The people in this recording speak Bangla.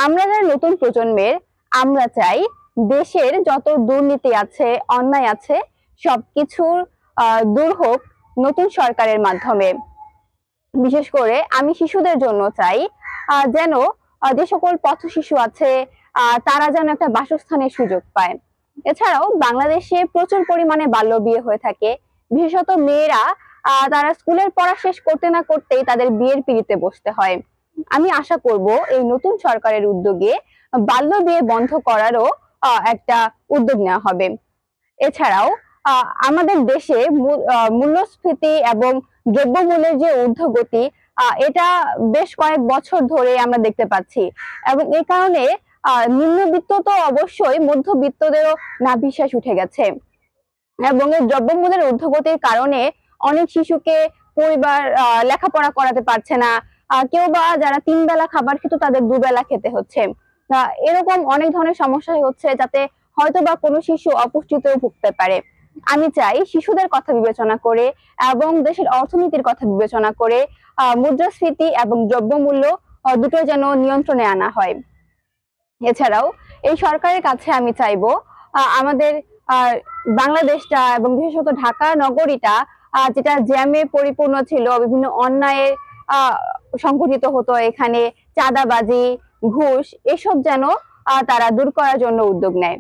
আমরা যারা নতুন প্রজন্মের, আমরা চাই দেশের যত দুর্নীতি আছে, অন্যায় আছে, সবকিছুর দূর হোক নতুন সরকারের মাধ্যমে। বিশেষ করে আমি শিশুদের জন্য চাই যেন যে সকল পথ শিশু আছে তারা যেন একটা বাসস্থানের সুযোগ পায়। এছাড়াও বাংলাদেশে প্রচুর পরিমাণে বাল্যবিয়ে হয়ে থাকে। বিশেষত মেয়েরা তারা স্কুলের পড়া শেষ করতে না করতেই তাদের বিয়ের পিঁড়িতে বসতে হয়। আমি আশা করব এই নতুন সরকারের উদ্যোগে বাল্য বিয়ে বন্ধ করারও একটা উদ্যোগ নেওয়া হবে। এছাড়াও আমাদের দেশে মূল্যস্ফীতি এবং দ্রব্যমূল্যের যে ঊর্ধ্বগতি এটা বেশ কয়েক বছর ধরে আমরা দেখতে পাচ্ছি, এবং এই কারণে নিম্নবিত্ত তো অবশ্যই মধ্যবিত্তদেরও নাভিশ্বাস উঠে গেছে। এবং এই দ্রব্যমূল্যের ঊর্ধ্বগতির কারণে অনেক শিশুকে পরিবার লেখাপড়া করাতে পারছে না। কেউ বা যারা 3 বেলা খাবার খেত তাদের 2 বেলা খেতে হচ্ছে। এরকম অনেক ধরনের সমস্যা হচ্ছে, যাতে হয়তো বা কোনো শিশু অপুষ্টিতেও ভুগতে পারে। আমি চাই শিশুদের কথা বিবেচনা করে এবং দেশের অর্থনীতির কথা বিবেচনা করে মুদ্রাস্ফীতি এবং দ্রব্যমূল্য দুটো যেন নিয়ন্ত্রণে আনা হয়। এছাড়াও এই সরকারের কাছে আমি চাইবো আমাদের বাংলাদেশটা এবং বিশেষত ঢাকা নগরীটা যেটা জ্যামে পরিপূর্ণ ছিল, বিভিন্ন অন্যায় সংঘটিত হতো, এখানে চাঁদাবাজি, ঘুষ এসব যেন তারা দূর করার জন্য উদ্যোগ নেয়।